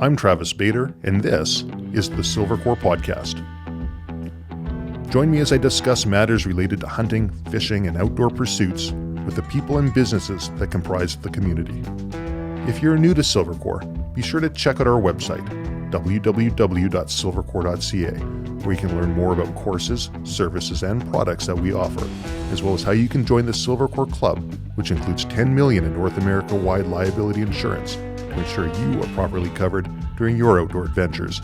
I'm Travis Bader, and this is the Silvercore Podcast. Join me as I discuss matters related to hunting, fishing, and outdoor pursuits with the people and businesses that comprise the community. If you're new to Silvercore, be sure to check out our website, www.silvercore.ca, where you can learn more about courses, services, and products that we offer, as well as how you can join the Silvercore Club, which includes $10 million in North America-wide liability insurance to ensure you are properly covered during your outdoor adventures.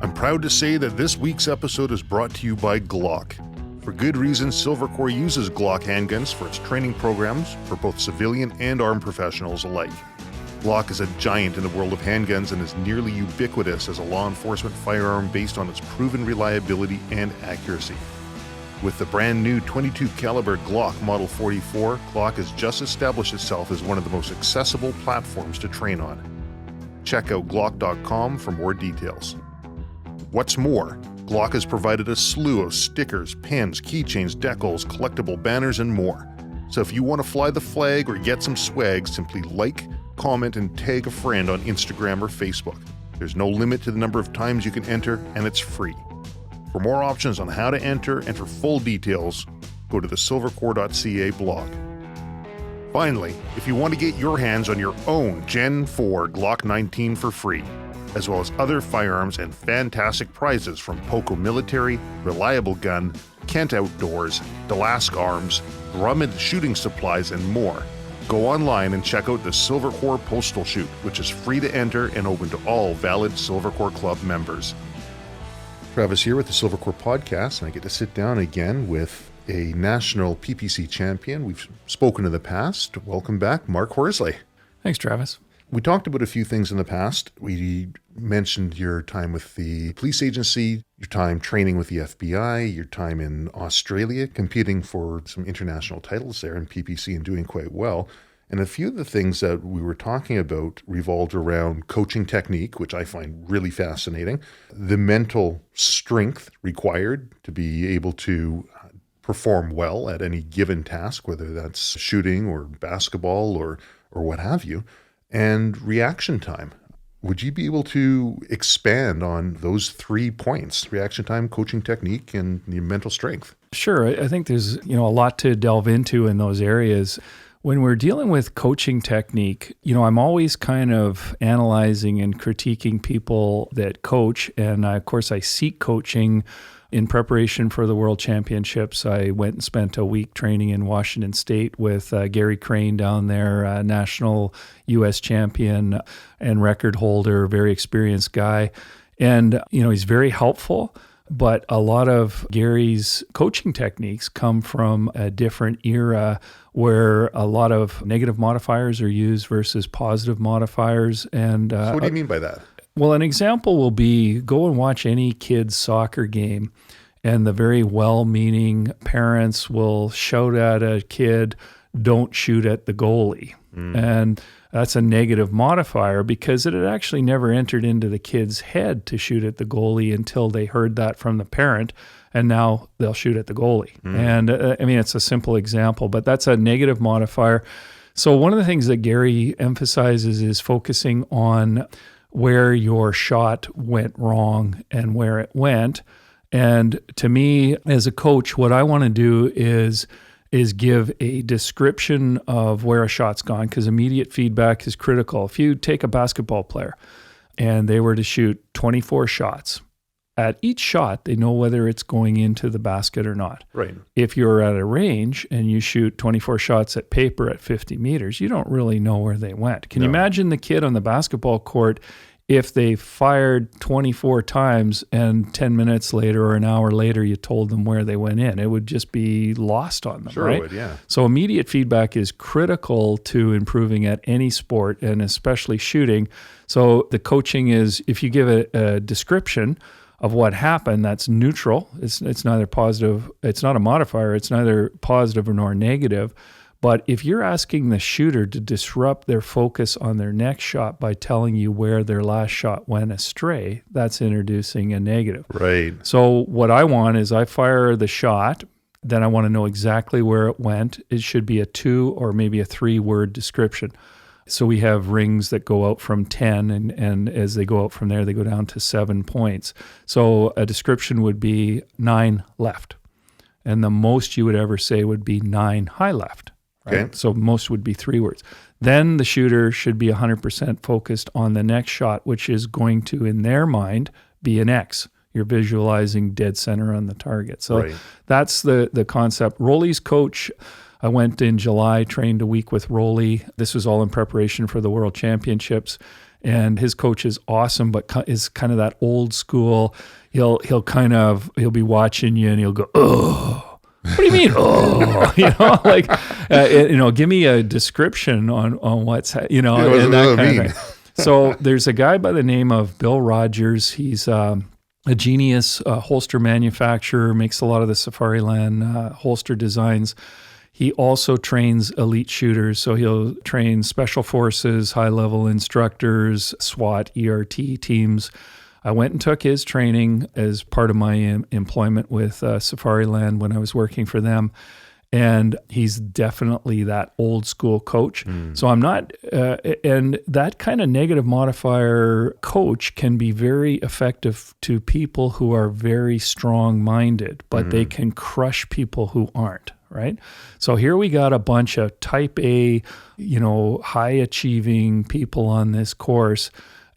I'm proud to say that this week's episode is brought to you by Glock. For good reason, Silvercore uses Glock handguns for its training programs for both civilian and armed professionals alike. Glock is a giant in the world of handguns and is nearly ubiquitous as a law enforcement firearm based on its proven reliability and accuracy. With the brand new .22 caliber Glock Model 44, Glock has just established itself as one of the most accessible platforms to train on. Check out Glock.com for more details. What's more, Glock has provided a slew of stickers, pins, keychains, decals, collectible banners, and more. So if you want to fly the flag or get some swag, simply like, comment, and tag a friend on Instagram or Facebook. There's no limit to the number of times you can enter, and it's free. For more options on how to enter and for full details, go to the silvercore.ca blog. Finally, if you want to get your hands on your own Gen 4 Glock 19 for free, as well as other firearms and fantastic prizes from Poco Military, Reliable Gun, Kent Outdoors, Dlask Arms, Drummond Shooting Supplies, and more, go online and check out the Silvercore Postal Shoot, which is free to enter and open to all valid Silvercore Club members. Travis here with the Silvercore Podcast, and I get to sit down again with a national PPC champion. We've spoken in the past. Welcome back, Mark Horsley. Thanks, Travis. We talked about a few things in the past. We mentioned your time with the police agency, your time training with the FBI, your time in Australia, competing for some international titles there in PPC and doing quite well. And a few of the things that we were talking about revolved around coaching technique, which I find really fascinating, the mental strength required to be able to perform well at any given task, whether that's shooting or basketball or what have you, and reaction time. Would you be able to expand on those 3 points, reaction time, coaching technique, and the mental strength? Sure. I think there's a lot to delve into in those areas. When we're dealing with coaching technique, I'm always kind of analyzing and critiquing people that coach. And of course, I seek coaching in preparation for the World Championships. I went and spent a week training in Washington State with Gary Crane down there, national U.S. champion and record holder, very experienced guy. And, he's very helpful. But a lot of Gary's coaching techniques come from a different era where a lot of negative modifiers are used versus positive modifiers. And so what do you mean by that? Well, an example will be go and watch any kid's soccer game, and the very well-meaning parents will shout at a kid, "Don't shoot at the goalie." And that's a negative modifier because it had actually never entered into the kid's head to shoot at the goalie until they heard that from the parent, and now they'll shoot at the goalie. And it's a simple example, but that's a negative modifier. So one of the things that Gary emphasizes is focusing on where your shot went wrong and where it went. And to me, as a coach, what I want to do is give a description of where a shot's gone, because immediate feedback is critical. If you take a basketball player and they were to shoot 24 shots, at each shot, they know whether it's going into the basket or not. Right. If you're at a range and you shoot 24 shots at paper at 50 meters, you don't really know where they went. Can you imagine the kid on the basketball court if they fired 24 times and 10 minutes later or an hour later you told them where they went in? It would just be lost on them, sure, right? It would, yeah. So immediate feedback is critical to improving at any sport, and especially shooting. So the coaching is, if you give a description of what happened, that's neutral. It's neither positive, it's not a modifier, it's neither positive nor negative. But if you're asking the shooter to disrupt their focus on their next shot by telling you where their last shot went astray, that's introducing a negative. Right. So what I want is I fire the shot, then I want to know exactly where it went. It should be a 2 or maybe a 3 word description. So we have rings that go out from 10, and as they go out from there, they go down to 7 points. So a description would be 9 left. And the most you would ever say would be 9 high left. Right? Okay. So most would be 3 words. Then the shooter should be 100% focused on the next shot, which is going to, in their mind, be an X. You're visualizing dead center on the target. So that's the concept. Rolly's coach, I went in July, trained a week with Rolly. This was all in preparation for the World Championships. And his coach is awesome, but is kind of that old school. He'll be watching you and he'll go, oh. What do you mean? Oh, give me a description on what's, and that kind of thing. So there's a guy by the name of Bill Rogers. He's a genius holster manufacturer, makes a lot of the Safariland holster designs. He also trains elite shooters. So he'll train special forces, high-level instructors, SWAT, ERT teams. I went and took his training as part of my employment with Safariland when I was working for them. And he's definitely that old school coach. So I'm not, and that kind of negative modifier coach can be very effective to people who are very strong-minded, but they can crush people who aren't. Right? So here we got a bunch of type A, high achieving people on this course.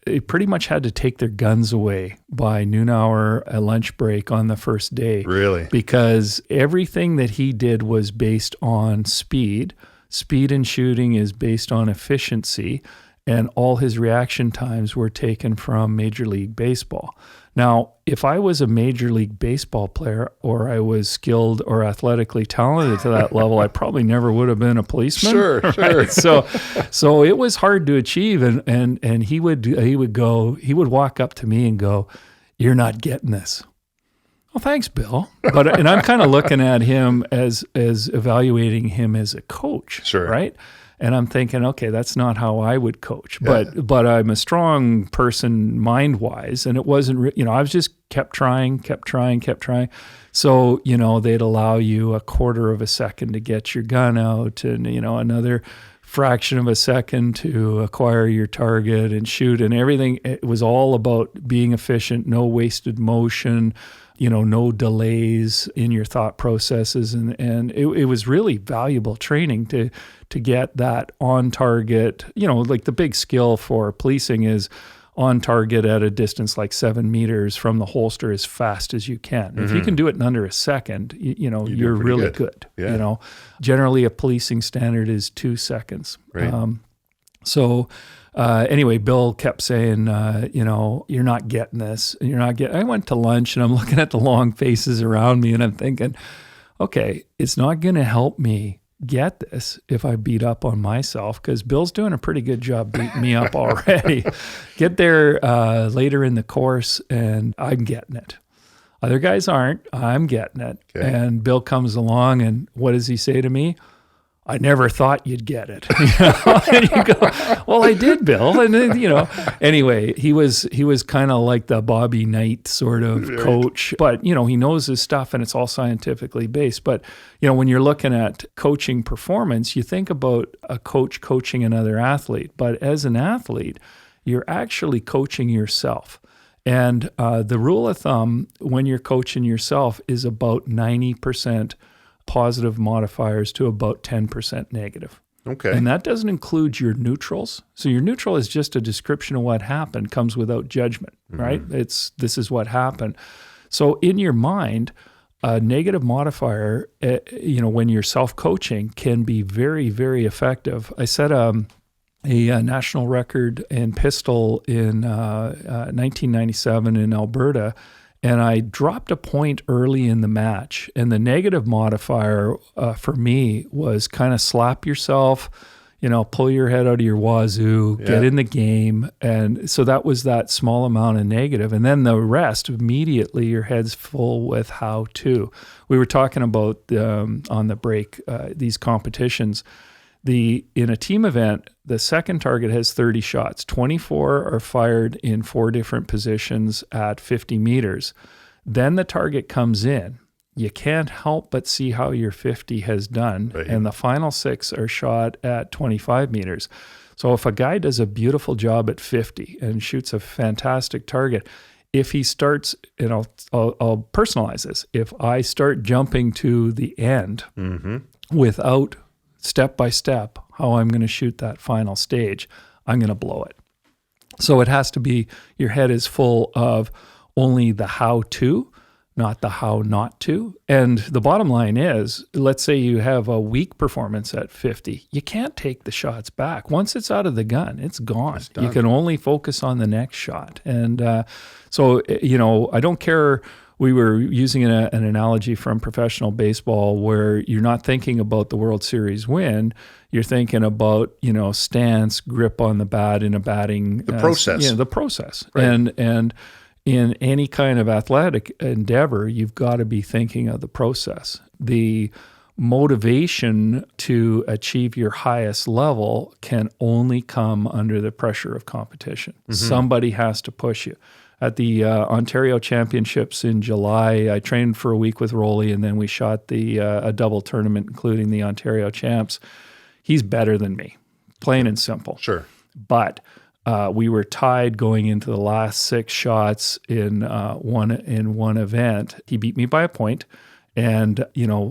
They pretty much had to take their guns away by noon hour, a lunch break on the first day. Really? Because everything that he did was based on speed. Speed in shooting is based on efficiency, and all his reaction times were taken from Major League Baseball. Now, if I was a Major League Baseball player or I was skilled or athletically talented to that level, I probably never would have been a policeman. Sure. Right? So it was hard to achieve. And he would walk up to me and go, "You're not getting this." Well, thanks, Bill. And I'm kind of looking at him as evaluating him as a coach. Sure. Right? And I'm thinking, okay, that's not how I would coach, but I'm a strong person mind-wise, and it wasn't, I was just kept trying. So, they'd allow you a quarter of a second to get your gun out, and, another fraction of a second to acquire your target and shoot, and everything. It was all about being efficient, no wasted motion, no delays in your thought processes. And it was really valuable training to get that on target. Like the big skill for policing is on target at a distance like 7 meters from the holster as fast as you can. If you can do it in under a second, you're really good. Yeah. Generally a policing standard is 2 seconds. Right. Anyway, Bill kept saying, you're not getting this. I went to lunch and I'm looking at the long faces around me and I'm thinking, okay, it's not going to help me get this if I beat up on myself, because Bill's doing a pretty good job beating me up already. Get there later in the course and I'm getting it. Other guys aren't. I'm getting it. Okay. And Bill comes along and what does he say to me? "I never thought you'd get it." And you go, "Well, I did, Bill." And then, anyway, he was kind of like the Bobby Knight sort of coach, but he knows his stuff and it's all scientifically based. But when you're looking at coaching performance, you think about a coach coaching another athlete, but as an athlete, you're actually coaching yourself. And the rule of thumb when you're coaching yourself is about 90% positive modifiers to about 10% negative. Okay. And that doesn't include your neutrals. So your neutral is just a description of what happened, comes without judgment, right? This is what happened. So in your mind, a negative modifier, when you're self-coaching, can be very, very effective. I set a national record in pistol in 1997 in Alberta, and I dropped a point early in the match. And the negative modifier for me was kind of slap yourself, pull your head out of your wazoo, get in the game. And so that was that small amount of negative. And then the rest, immediately your head's full with how to. We were talking about on the break, these competitions. In a team event, the second target has 30 shots. 24 are fired in 4 different positions at 50 meters. Then the target comes in. You can't help but see how your 50 has done. Right. And the final 6 are shot at 25 meters. So if a guy does a beautiful job at 50 and shoots a fantastic target, if he starts, and I'll personalize this, if I start jumping to the end without step by step how I'm going to shoot that final stage, I'm going to blow it. So it has to be, your head is full of only the how to, not the how not to. And the bottom line is, let's say you have a weak performance at 50. You can't take the shots back. Once it's out of the gun, it's gone. You can only focus on the next shot. And so, I don't care. We were using an analogy from professional baseball where you're not thinking about the World Series win. You're thinking about, stance, grip on the bat in a batting. The process. The process. Right. And in any kind of athletic endeavor, you've got to be thinking of the process. The motivation to achieve your highest level can only come under the pressure of competition. Somebody has to push you. At the Ontario Championships in July, I trained for a week with Rolly, and then we shot a double tournament, including the Ontario Champs. He's better than me, plain and simple. Sure. But we were tied going into the last 6 shots in one event. He beat me by a point, and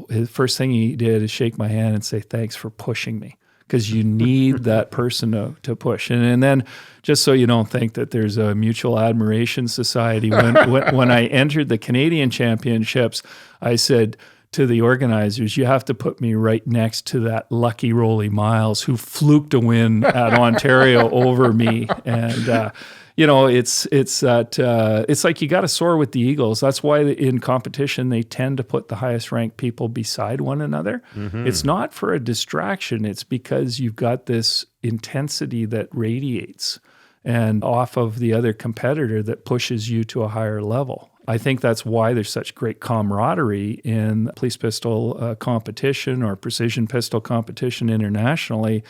his first thing he did is shake my hand and say, "Thanks for pushing me," because you need that person to push. And then, just so you don't think that there's a mutual admiration society, when I entered the Canadian Championships, I said to the organizers, you have to put me right next to that lucky Rolly Miles who fluked a win at Ontario over me. And, it's like you got to soar with the eagles. That's why in competition, they tend to put the highest ranked people beside one another. It's not for a distraction. It's because you've got this intensity that radiates and off of the other competitor that pushes you to a higher level. I think that's why there's such great camaraderie in police pistol competition or precision pistol competition internationally,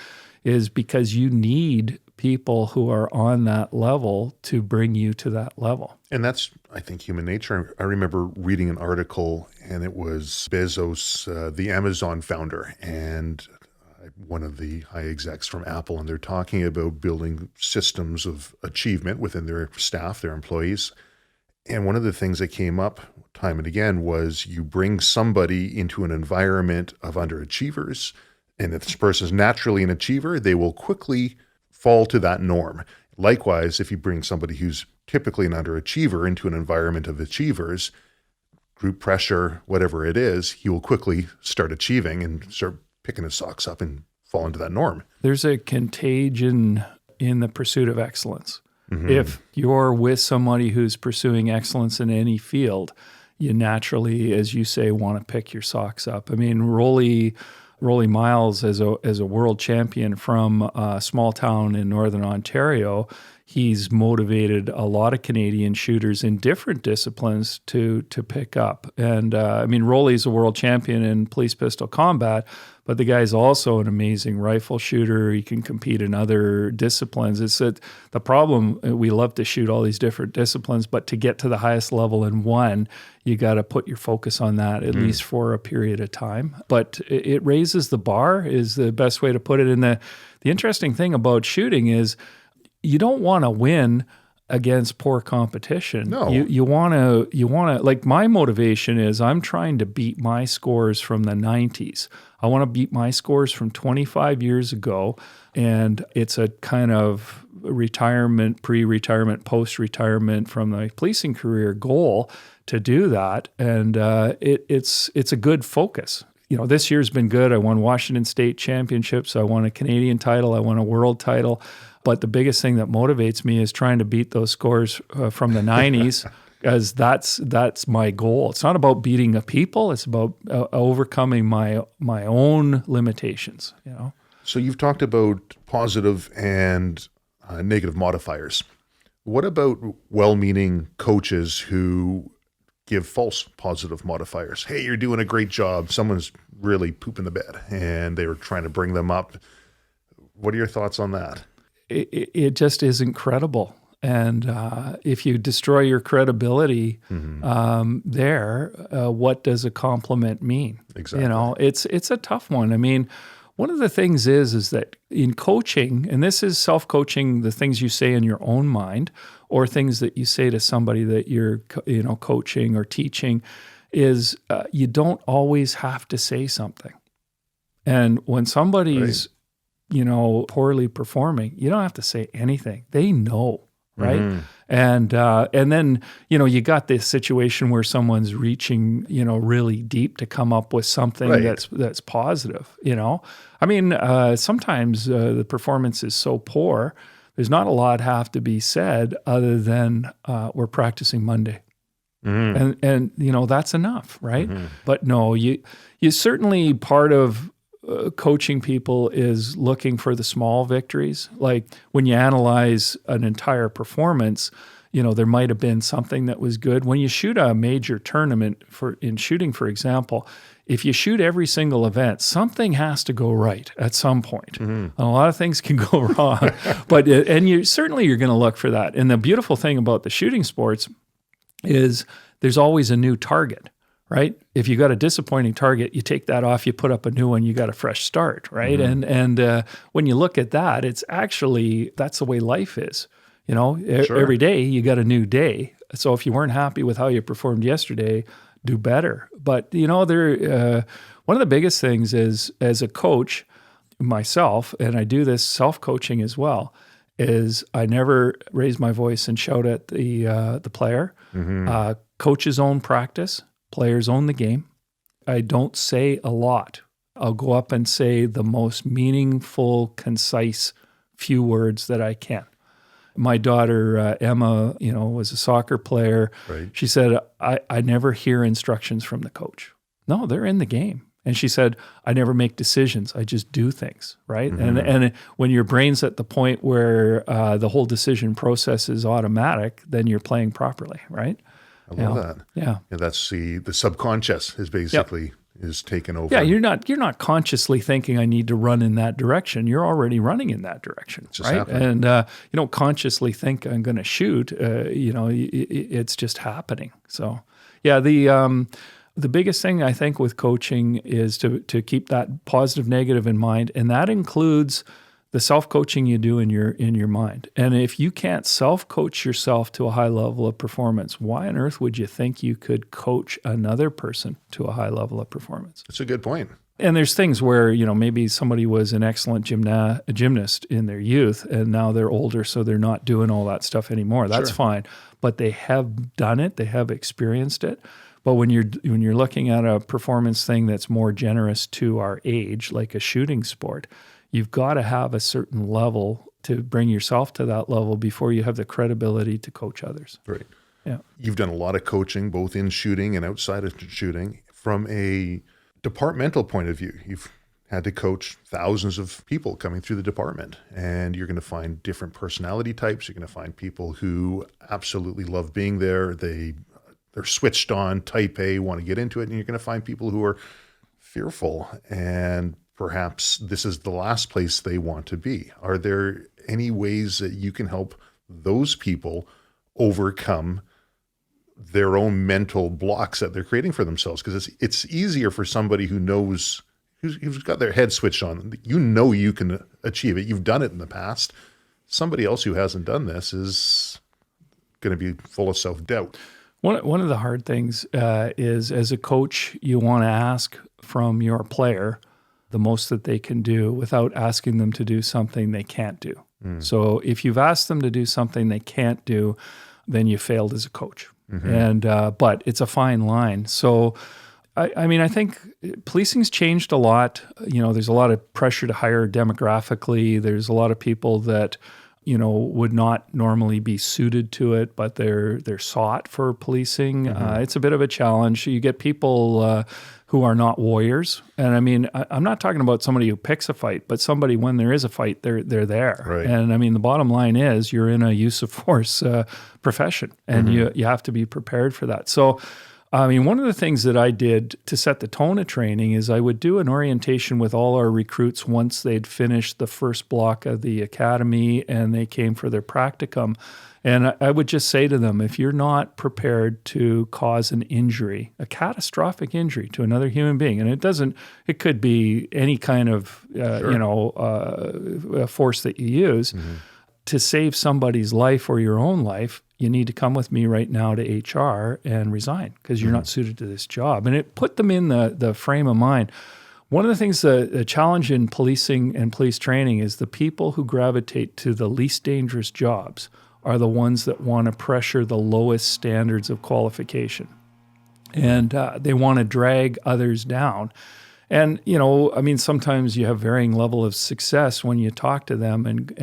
is because you need people who are on that level to bring you to that level. And that's, I think, human nature. I remember reading an article, and it was Bezos, the Amazon founder, and one of the high execs from Apple, and they're talking about building systems of achievement within their staff, their employees. And one of the things that came up time and again was you bring somebody into an environment of underachievers, and if this person is naturally an achiever, they will quickly fall to that norm. Likewise, if you bring somebody who's typically an underachiever into an environment of achievers, group pressure, whatever it is, he will quickly start achieving and start picking his socks up and fall into that norm. There's a contagion in the pursuit of excellence. If you're with somebody who's pursuing excellence in any field, you naturally, as you say, want to pick your socks up. I mean, Rolly Miles, as a world champion from a small town in Northern Ontario, he's motivated a lot of Canadian shooters in different disciplines to pick up. And Rolly's a world champion in police pistol combat, but the guy's also an amazing rifle shooter. He can compete in other disciplines. It's that the problem, we love to shoot all these different disciplines, but to get to the highest level in one, you got to put your focus on that at least for a period of time. But it raises the bar is the best way to put it. And the interesting thing about shooting is you don't want to win against poor competition. No. You want to, like, my motivation is I'm trying to beat my scores from the 90s. I want to beat my scores from 25 years ago. And it's a kind of retirement, pre-retirement, post-retirement from the policing career goal to do that. And it's a good focus. This year's been good. I won Washington State Championships. I won a Canadian title. I won a world title. But the biggest thing that motivates me is trying to beat those scores from the 90s, as that's my goal. It's not about beating a people. It's about overcoming my own limitations. So you've talked about positive and negative modifiers. What about well-meaning coaches who give false positive modifiers? Hey, you're doing a great job. Someone's really pooping the bed, and they were trying to bring them up. What are your thoughts on that? It just isn't credible. And if you destroy your credibility what does a compliment mean? Exactly. It's a tough one. I mean, One of the things is that in coaching, and this is self-coaching, the things you say in your own mind or things that you say to somebody that you're, coaching or teaching, is you don't always have to say something. And when somebody's, poorly performing, you don't have to say anything. They know, right? Mm-hmm. And then, you got this situation where someone's reaching, really deep to come up with something that's positive, I mean, sometimes the performance is so poor, there's not a lot have to be said other than we're practicing Monday. Mm-hmm. And that's enough, right? Mm-hmm. But no, you certainly, part of coaching people is looking for the small victories. Like when you analyze an entire performance, there might have been something that was good. When you shoot a major tournament in shooting, for example, if you shoot every single event, something has to go right at some point. Mm-hmm. A lot of things can go wrong, but you're going to look for that. And the beautiful thing about the shooting sports is there's always a new target, right? If you got a disappointing target, you take that off, you put up a new one, you got a fresh start, right? Mm-hmm. And when you look at that, it's actually, that's the way life is. Sure. Every day you got a new day. So if you weren't happy with how you performed yesterday, do better. But, one of the biggest things is, as a coach myself, and I do this self-coaching as well, is I never raise my voice and shout at the player. Mm-hmm. Coaches own practice. Players own the game. I don't say a lot. I'll go up and say the most meaningful, concise few words that I can. My daughter, Emma, was a soccer player. Right. She said, I never hear instructions from the coach. No, they're in the game. And she said, I never make decisions. I just do things, right? Mm-hmm. And when your brain's at the point where the whole decision process is automatic, then you're playing properly, right? I love that. Yeah. That's the subconscious is basically is taken over. Yeah, you're not consciously thinking I need to run in that direction. You're already running in that direction, right? Happening. And you don't consciously think I'm going to shoot. It's just happening. So, yeah, the biggest thing I think with coaching is to keep that positive, negative in mind, and that includes the self-coaching you do in your mind. And if you can't self-coach yourself to a high level of performance, why on earth would you think you could coach another person to a high level of performance? That's a good point. And there's things where, maybe somebody was an excellent gymnast in their youth and now they're older, so they're not doing all that stuff anymore. That's fine. But they have done it. They have experienced it. But when you're looking at a performance thing that's more generous to our age, like a shooting sport, you've got to have a certain level to bring yourself to that level before you have the credibility to coach others. Right. Yeah. You've done a lot of coaching, both in shooting and outside of shooting. From a departmental point of view, you've had to coach thousands of people coming through the department, and you're going to find different personality types. You're going to find people who absolutely love being there. They're switched on, type A, want to get into it, and you're going to find people who are fearful and perhaps this is the last place they want to be. Are there any ways that you can help those people overcome their own mental blocks that they're creating for themselves? Because it's easier for somebody who knows, who's got their head switched on. You can achieve it. You've done it in the past. Somebody else who hasn't done this is going to be full of self-doubt. One of the hard things is, as a coach, you want to ask from your player the most that they can do without asking them to do something they can't do. Mm. So if you've asked them to do something they can't do, then you failed as a coach. Mm-hmm. And but it's a fine line. So I think policing's changed a lot. There's a lot of pressure to hire demographically. There's a lot of people that would not normally be suited to it, but they're sought for policing. Mm-hmm. It's a bit of a challenge. You get people who are not warriors. And I mean, I'm not talking about somebody who picks a fight, but somebody, when there is a fight, they're there. Right. And I mean, the bottom line is you're in a use of force profession, and mm-hmm. you have to be prepared for that. So I mean, one of the things that I did to set the tone of training is I would do an orientation with all our recruits once they'd finished the first block of the academy and they came for their practicum. And I would just say to them, if you're not prepared to cause an injury, a catastrophic injury to another human being, and it could be any kind of, force that you use to save somebody's life or your own life, you need to come with me right now to HR and resign because you're not suited to this job. And it put them in the frame of mind. One of the things, the challenge in policing and police training is the people who gravitate to the least dangerous jobs are the ones that want to pressure the lowest standards of qualification. And they want to drag others down. And, sometimes you have varying level of success when you talk to them and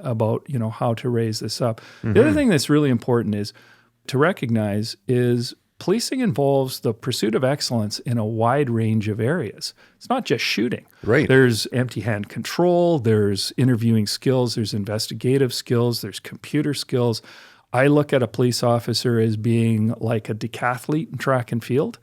about, how to raise this up. The other thing that's really important is to recognize is policing involves the pursuit of excellence in a wide range of areas. It's not just shooting. Right. There's empty hand control, there's interviewing skills, there's investigative skills, there's computer skills. I look at a police officer as being like a decathlete in track and field.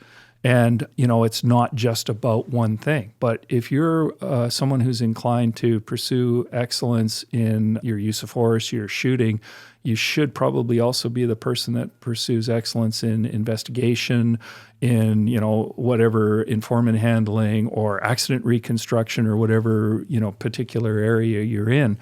And, it's not just about one thing. But if you're someone who's inclined to pursue excellence in your use of force, your shooting, you should probably also be the person that pursues excellence in investigation, in, whatever informant handling or accident reconstruction or whatever, particular area you're in.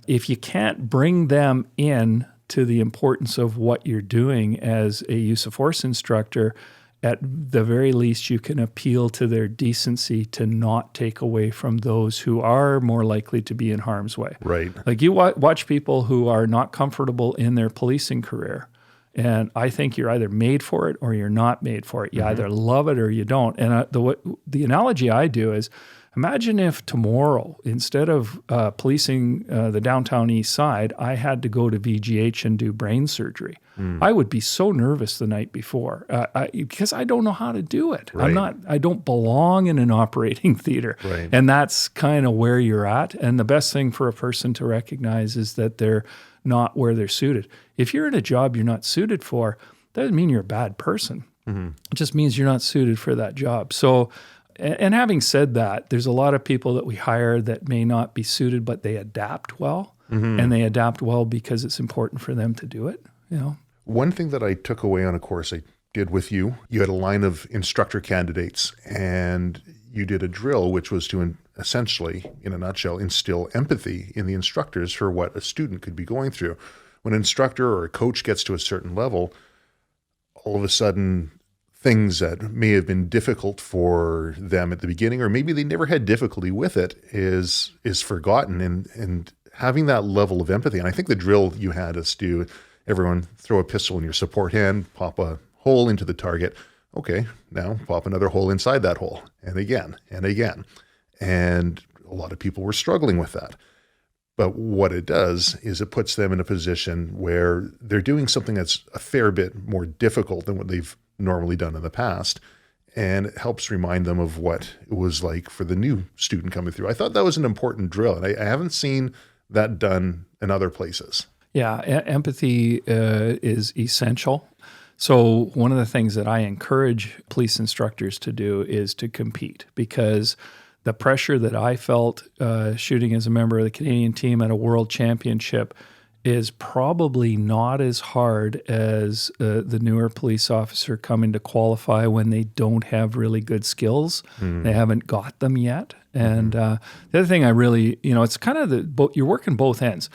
If you can't bring them in to the importance of what you're doing as a use of force instructor, at the very least, you can appeal to their decency to not take away from those who are more likely to be in harm's way. Right. Like you watch people who are not comfortable in their policing career, and I think you're either made for it or you're not made for it. You either love it or you don't. And the analogy I do is, imagine if tomorrow, instead of policing the downtown east side, I had to go to VGH and do brain surgery. I would be so nervous the night before because I don't know how to do it. Right. I don't belong in an operating theater. Right. And that's kind of where you're at. And the best thing for a person to recognize is that they're not where they're suited. If you're in a job you're not suited for, that doesn't mean you're a bad person. It just means you're not suited for that job. So, and having said that, there's a lot of people that we hire that may not be suited, but they adapt well. And they adapt well because it's important for them to do it. One thing that I took away on a course I did with you, you had a line of instructor candidates and you did a drill, which was to essentially, in a nutshell, instill empathy in the instructors for what a student could be going through. When an instructor or a coach gets to a certain level, all of a sudden, things that may have been difficult for them at the beginning, or maybe they never had difficulty with it, is forgotten. And having that level of empathy, and I think the drill you had us do, everyone throw a pistol in your support hand, pop a hole into the target. Okay, now pop another hole inside that hole, and again, and again. And a lot of people were struggling with that. But what it does is it puts them in a position where they're doing something that's a fair bit more difficult than what they've normally done in the past. And it helps remind them of what it was like for the new student coming through. I thought that was an important drill, and I haven't seen that done in other places. Yeah, empathy is essential. So one of the things that I encourage police instructors to do is to compete, because the pressure that I felt shooting as a member of the Canadian team at a world championship is probably not as hard as the newer police officer coming to qualify when they don't have really good skills. They haven't got them yet. And the other thing I really, it's kind of you're working both ends.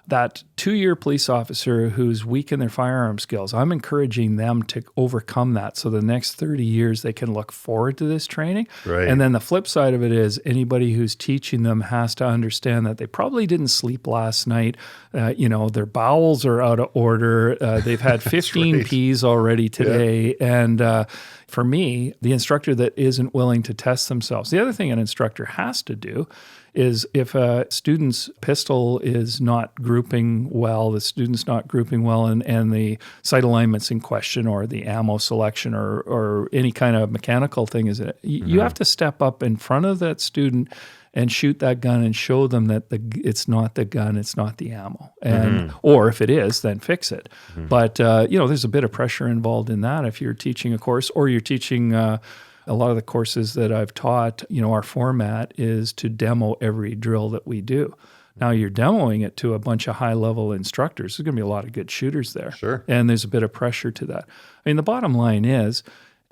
That 2-year police officer who's weak in their firearm skills, I'm encouraging them to overcome that so the next 30 years they can look forward to this training. Right. And then the flip side of it is anybody who's teaching them has to understand that they probably didn't sleep last night. Their bowels are out of order. They've had 15 right. Ps already today. Yeah. And for me, the instructor that isn't willing to test themselves, the other thing an instructor has to do is if a student's pistol is not grouping well, the student's not grouping well, and the sight alignment's in question, or the ammo selection, or any kind of mechanical thing, you have to step up in front of that student and shoot that gun and show them that it's not the gun, it's not the ammo. And or if it is, then fix it. But, there's a bit of pressure involved in that if you're teaching a course or you're teaching a lot of the courses that I've taught, our format is to demo every drill that we do. Now you're demoing it to a bunch of high-level instructors. There's going to be a lot of good shooters there. Sure. And there's a bit of pressure to that. I mean, the bottom line is,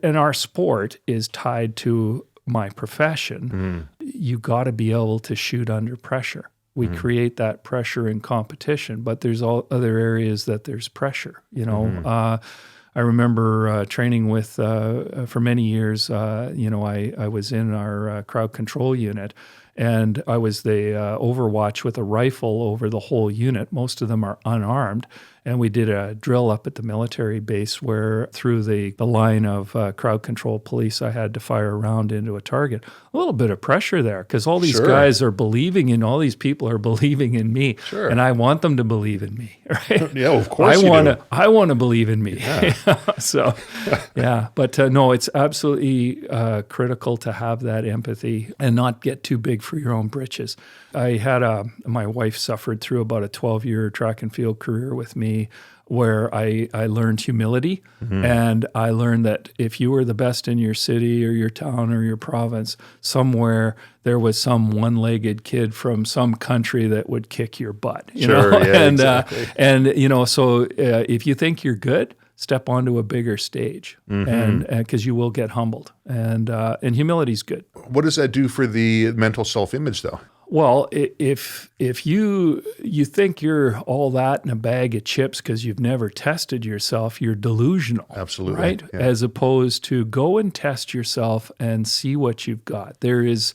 and our sport is tied to my profession, you got to be able to shoot under pressure. We create that pressure in competition, but there's all other areas that there's pressure. I remember training with, for many years, I was in our crowd control unit, and I was the overwatch with a rifle over the whole unit. Most of them are unarmed. And we did a drill up at the military base where through the line of crowd control police, I had to fire a round into a target. A little bit of pressure there because all these guys are believing in, all these people are believing in me. Sure. And I want them to believe in me, right? Yeah, of course I want to believe in me. Yeah. So, yeah. But no, it's absolutely critical to have that empathy and not get too big for your own britches. I had my wife suffered through about a 12-year track and field career with me where I learned humility, and I learned that if you were the best in your city or your town or your province, somewhere there was some one-legged kid from some country that would kick your butt. You know? Yeah, and, exactly. So if you think you're good, step onto a bigger stage, and because you will get humbled, and humility's good. What does that do for the mental self-image, though? Well, if you think you're all that in a bag of chips because you've never tested yourself, you're delusional. Absolutely. Right? Yeah. As opposed to go and test yourself and see what you've got. There is,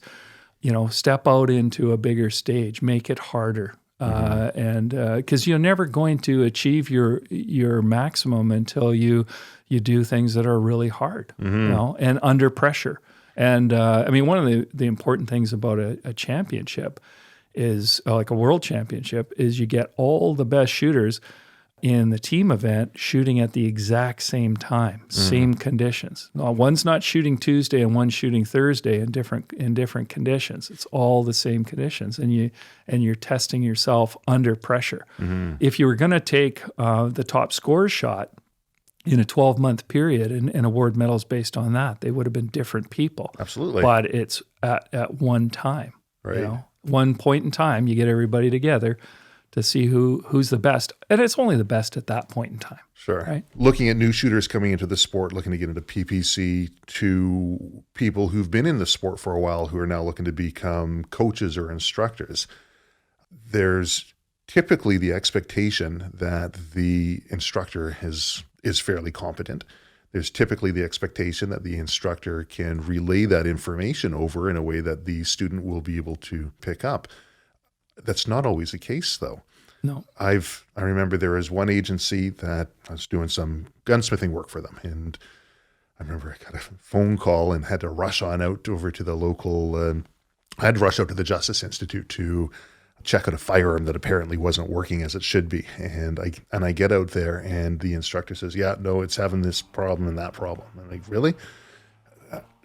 step out into a bigger stage, make it harder. And because you're never going to achieve your maximum until you do things that are really hard, and under pressure. And one of the important things about a championship is, like a world championship, is you get all the best shooters in the team event shooting at the exact same time, same conditions. Now, one's not shooting Tuesday and one's shooting Thursday in different conditions. It's all the same conditions, and you're testing yourself under pressure. If you were going to take the top score shot in a 12-month period and award medals based on that, they would have been different people. Absolutely. But it's at one time. Right. One point in time, you get everybody together to see who's the best. And it's only the best at that point in time. Sure. Right? Looking at new shooters coming into the sport, looking to get into PPC, to people who've been in the sport for a while who are now looking to become coaches or instructors, there's typically the expectation that the instructor is fairly competent. There's typically the expectation that the instructor can relay that information over in a way that the student will be able to pick up. That's not always the case, though. No. I remember there was one agency that I was doing some gunsmithing work for them, and I remember I got a phone call and had to rush on out over to the local, I had to rush out to the Justice Institute to check out a firearm that apparently wasn't working as it should be. And I get out there and the instructor says, yeah, no, it's having this problem and that problem. I'm like, really?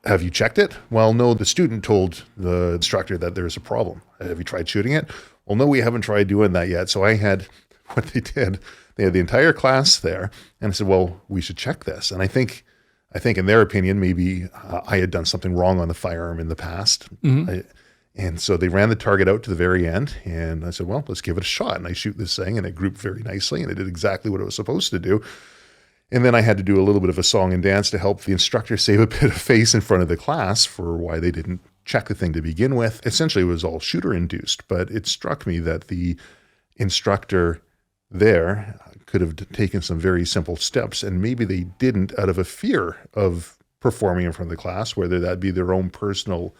Have you checked it? Well, no, the student told the instructor that there's a problem. Have you tried shooting it? Well, no, we haven't tried doing that yet. So I had what they did. They had the entire class there. And I said, well, we should check this. And I think in their opinion, maybe I had done something wrong on the firearm in the past. And so they ran the target out to the very end, and I said, well, let's give it a shot. And I shoot this thing, and it grouped very nicely, and it did exactly what it was supposed to do. And then I had to do a little bit of a song and dance to help the instructor save a bit of face in front of the class for why they didn't check the thing to begin with. Essentially, it was all shooter-induced, but it struck me that the instructor there could have taken some very simple steps, and maybe they didn't out of a fear of performing in front of the class, whether that be their own personal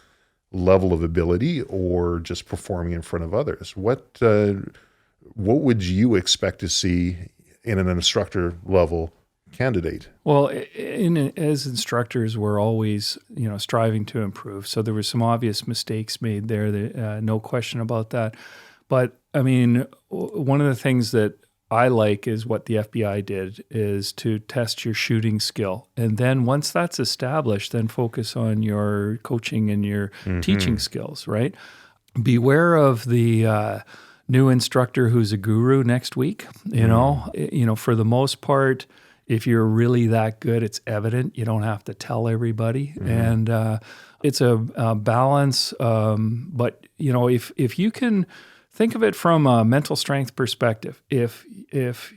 level of ability or just performing in front of others. What would you expect to see in an instructor level candidate? Well, as instructors, we're always, striving to improve. So there were some obvious mistakes made there, no question about that. But one of the things that I like is what the FBI did, is to test your shooting skill. And then once that's established, then focus on your coaching and your teaching skills, right? beware of the new instructor who's a guru next week. You know, for the most part, if you're really that good, it's evident. You don't have to tell everybody, and it's a balance. But you know, if you can think of it from a mental strength perspective, if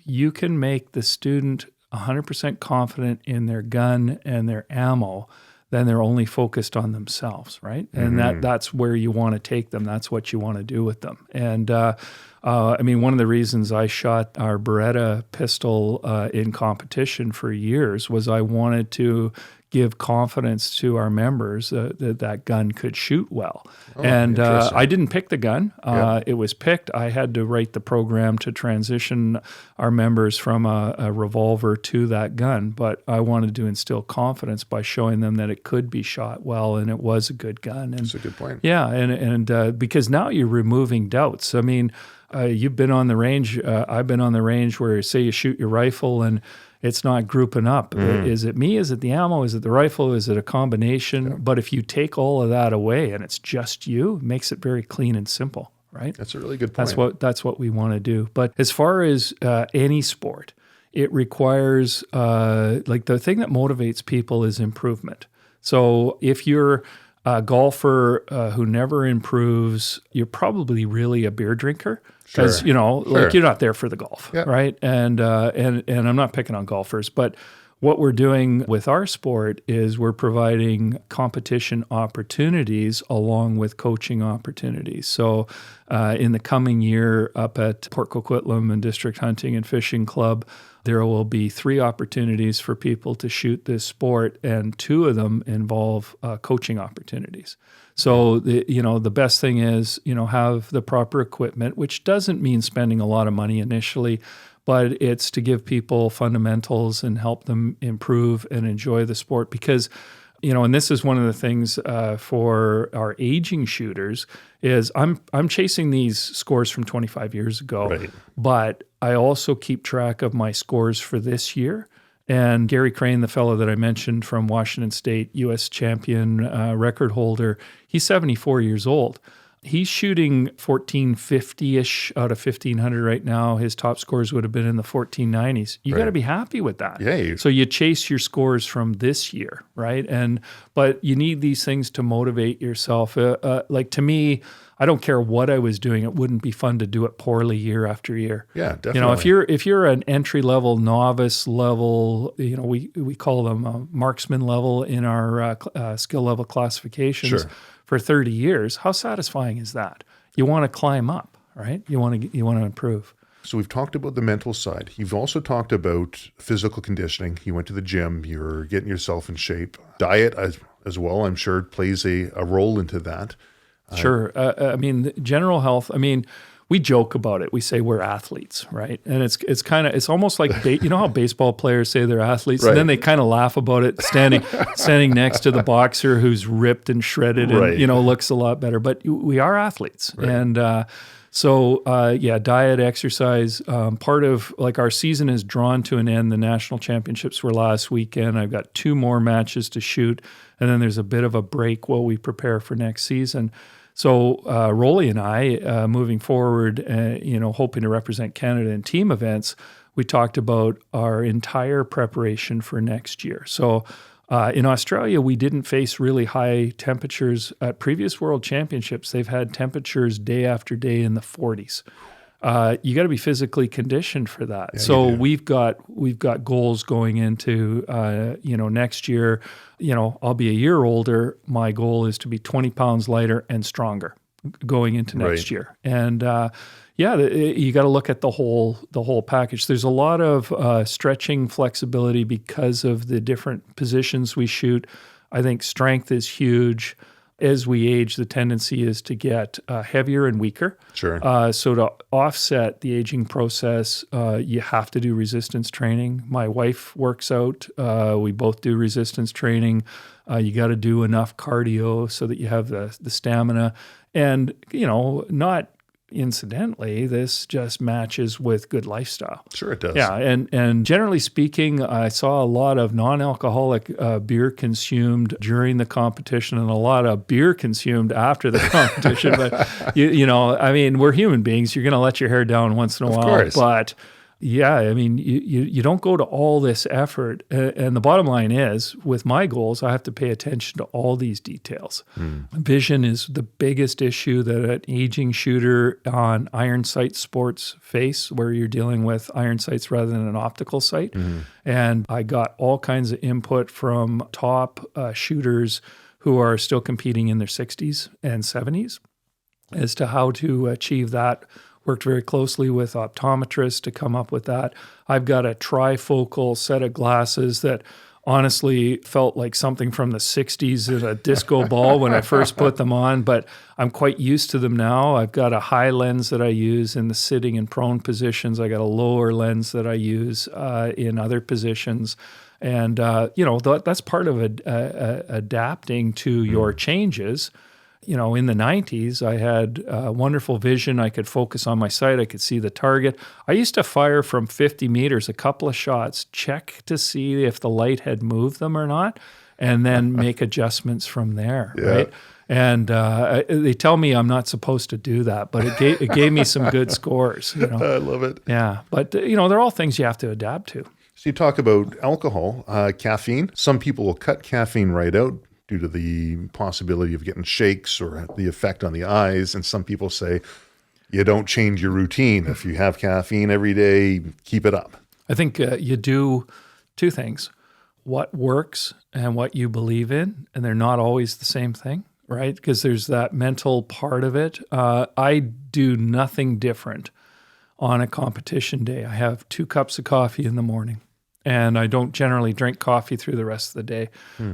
you can make the student 100% confident in their gun and their ammo, then they're only focused on themselves, right? And that's where you want to take them. That's what you want to do with them. And I mean, one of the reasons I shot our Beretta pistol in competition for years was I wanted to give confidence to our members that gun could shoot well. And I didn't pick the gun. It was picked. I had to write the program to transition our members from a revolver to that gun. But I wanted to instill confidence by showing them that it could be shot well and it was a good gun. And that's a good point. Yeah, and because now you're removing doubts. I mean, you've been on the range. I've been on the range where, say, you shoot your rifle and it's not grouping up. Is it me? Is it the ammo? Is it the rifle? Is it a combination? Yeah. But if you take all of that away and it's just you, it makes it very clean and simple, right? That's a really good point. That's what we want to do. But as far as any sport, it requires, like the thing that motivates people is improvement. So if you're a golfer who never improves, you're probably really a beer drinker. Because, you know, like you're not there for the golf, right? And I'm not picking on golfers, but what we're doing with our sport is we're providing competition opportunities along with coaching opportunities. So in the coming year up at Port Coquitlam and District Hunting and Fishing Club, there will be 3 opportunities for people to shoot this sport, and 2 of them involve coaching opportunities. So, the best thing is, have the proper equipment, which doesn't mean spending a lot of money initially, but it's to give people fundamentals and help them improve and enjoy the sport. Because, and this is one of the things for our aging shooters is I'm chasing these scores from 25 years ago, but I also keep track of my scores for this year. And Gary Crane, the fellow that I mentioned from Washington State, U.S. champion record holder, he's 74 years old. He's shooting 1450-ish out of 1500 right now. His top scores would have been in the 1490s. You got to be happy with that. Yeah. So you chase your scores from this year, right? But you need these things to motivate yourself. Like to me, I don't care what I was doing. It wouldn't be fun to do it poorly year after year. Yeah, definitely. If you're an entry level, novice level, we call them marksman level in our skill level classifications for 30 years. How satisfying is that? You want to climb up, right? You want to improve. So we've talked about the mental side. You've also talked about physical conditioning. You went to the gym. You're getting yourself in shape. Diet as well, I'm sure, plays a role into that. Sure. I mean, general health, we joke about it. We say we're athletes, right? And it's almost like, how baseball players say they're athletes, and then they kind of laugh about it standing next to the boxer who's ripped and shredded and, looks a lot better. But we are athletes. Right. And so, diet, exercise, part of like our season is drawn to an end. The national championships were last weekend. I've got 2 more matches to shoot, and then there's a bit of a break while we prepare for next season. So Rolly and I, moving forward, hoping to represent Canada in team events, we talked about our entire preparation for next year. So in Australia, we didn't face really high temperatures. At previous World Championships, they've had temperatures day after day in the 40s. You got to be physically conditioned for that. Yeah, so we've got goals going into next year. I'll be a year older. My goal is to be 20 pounds lighter and stronger going into next year. And you got to look at the whole package. There's a lot of stretching flexibility because of the different positions we shoot. I think strength is huge. As we age, the tendency is to get heavier and weaker. Sure. So to offset the aging process, you have to do resistance training. My wife works out. We both do resistance training. You got to do enough cardio so that you have the stamina. And, not Incidentally, this just matches with good lifestyle. Sure it does. Yeah, and generally speaking, I saw a lot of non-alcoholic beer consumed during the competition and a lot of beer consumed after the competition. But, you know, I mean, we're human beings. You're going to let your hair down once in a while. Course. But yeah, I mean, you don't go to all this effort. And the bottom line is, with my goals, I have to pay attention to all these details. Vision is the biggest issue that an aging shooter on iron sight sports face, where you're dealing with iron sights rather than an optical sight. And I got all kinds of input from top shooters who are still competing in their 60s and 70s as to how to achieve that. Worked very closely with optometrists to come up with that. I've got a trifocal set of glasses that honestly felt like something from the 60s in a disco ball when I first put them on, but I'm quite used to them now. I've got a high lens that I use in the sitting and prone positions. I got a lower lens that I use in other positions. And, you know, that's part of adapting to your changes. You know, in the 90s, I had wonderful vision. I could focus on my sight. I could see the target. I used to fire from 50 meters, a couple of shots, check to see if the light had moved them or not, and then make adjustments from there, right? And they tell me I'm not supposed to do that, but it gave me some good scores. You know? I love it. Yeah, but, you know, they're all things you have to adapt to. So you talk about alcohol, caffeine. Some people will cut caffeine right out due to the possibility of getting shakes or the effect on the eyes. And some people say, you don't change your routine. If you have caffeine every day, keep it up. I think you do two things, what works and what you believe in, and they're not always the same thing, right? Because there's that mental part of it. I do nothing different on a competition day. I have 2 cups of coffee in the morning. And I don't generally drink coffee through the rest of the day.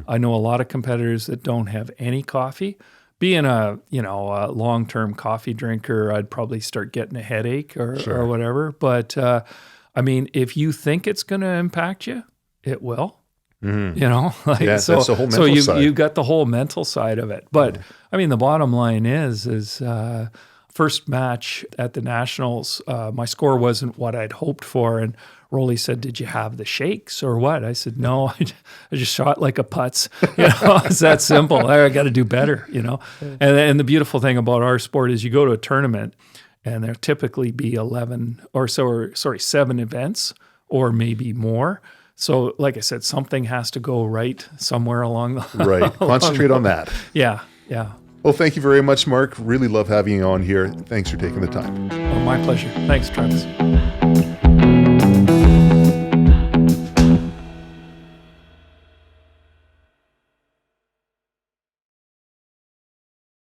I know a lot of competitors that don't have any coffee. Being a long-term coffee drinker, I'd probably start getting a headache or whatever. But I mean, if you think it's going to impact you, it will. You know, like, that's the whole mental side. So you've got the whole mental side of it. But I mean, the bottom line is first match at the Nationals, my score wasn't what I'd hoped for, and Rolly said, "Did you have the shakes or what?" I said, "No, I just shot like a putz." You know, it's that simple. I got to do better, you know. And the beautiful thing about our sport is you go to a tournament and there typically be 7 events or maybe more. So like I said, something has to go right somewhere along the Right. Concentrate on that. Yeah. Well, thank you very much, Mark. Really love having you on here. Thanks for taking the time. Oh, my pleasure. Thanks, Travis.